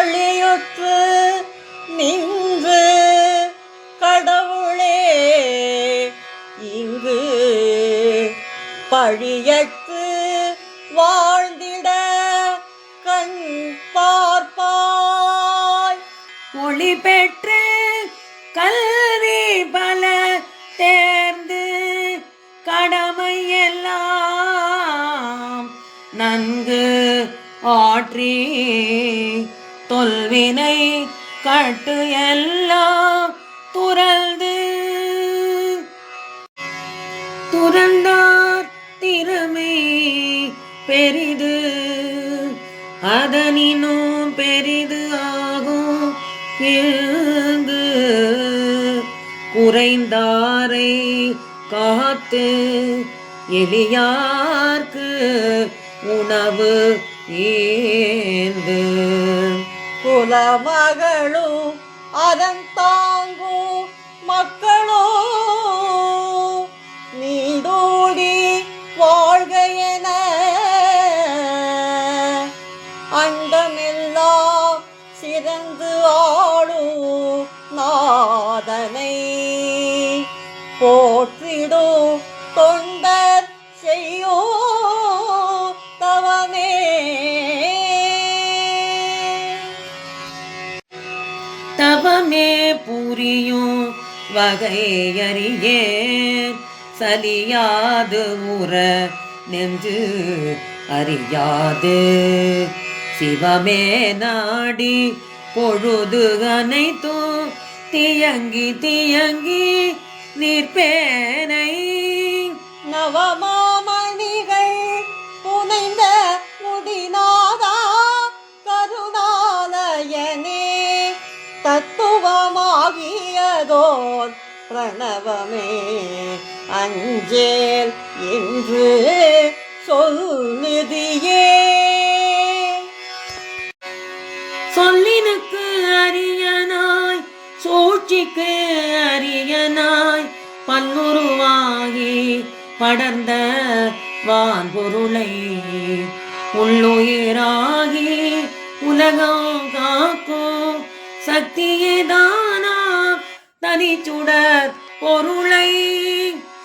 களியுற்று நின்று கடவுளே இங்கு பழியற்று வாழ்ந்திட கண் பார்ப்பாய். ஒளி பெற்று கல்வி பல தேர்ந்து கடமை எல்லாம் நன்கு ஆற்றி தொல்வினை கட்டு எல்லாம் துறந்தார் திறமை பெரிது அதனினும் பெரிது ஆகும் இங்கு குறைந்தாரை காத்து எளியார்க்கு உணவு ஏந்து குலமகளும் அதன் தாங்கும் மக்களோ நீடோடி வாழ்க என அண்டமெல்லாம் சிறந்து ஆளும் நாதனை போற்றிடும் தொண்டர் செய்யோ தவமே. தவமே புரியும் வகையறியேன் சலியாது உற நெஞ்சு அறியாது சிவமே நாடி பொழுது அனைத்தும் தியங்கி தியங்கி நிற்பேனை. நவமாமணிகள் புனைந்த முடிநாதா கருணாலயனே தத்துவமாகியதோர் பிரணவமே அஞ்சேல் என்று சொல்லுதியே. சொல்லினுக்கு அரியனாய் சூழ்ச்சிக்கு அரியனாய் பல்லுருவாகி படர்ந்த வான்பொருளை உள்ளுயிராகி உலகம் காக்கும் சக்தியேதானா தனிச்சுடர் பொருளை.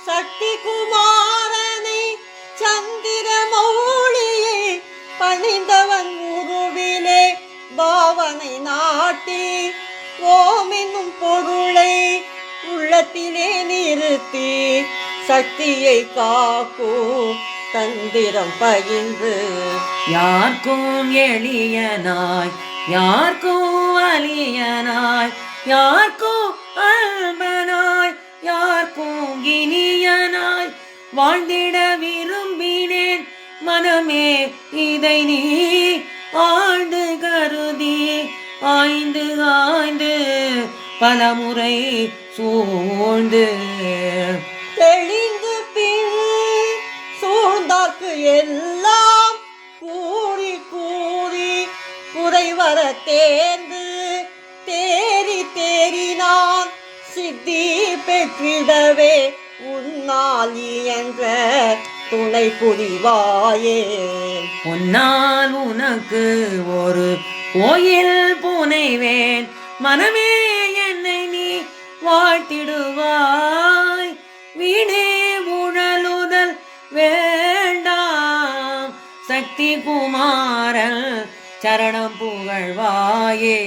சக்தி குமாரனை சந்திர மௌளியை பணிந்தவன் உருவிலே பாவனை நாட்டி ஓமென்னும் பொருளை உள்ளத்திலே நிறுத்தி சக்தியை காக்கும் தந்திரம் பயின்று யார்க்கும் எளியனாய் யார்க்கும் அலியனாய் யார்க்கும் அல்பனாய் யார்க்கும் இனியனாய் வாழ்ந்திட விரும்பினேன் மனமே இதை நீ ஆழ்ந்து கருதி ஆய்ந்து ஆய்ந்து பலமுறை சூழ்ந்து தெளிந்து பின் சூழ்ந்தார்க்கு எல்லாம் கூறி கூறி குறைவர தேர்ந்து தேறி தேறினான் சித்தி பெற்றிடவே உன்னால் என்ற துணை புரிவாயே. உன்னால் உனக்கு ஒரு கோயில் புனைவேன் மனமே என்னை நீ வாழ்த்திடுவாய். வீணே உழலுதல் வேண்டாம் சக்தி குமாரன் சரணம் புகழ்வாயே.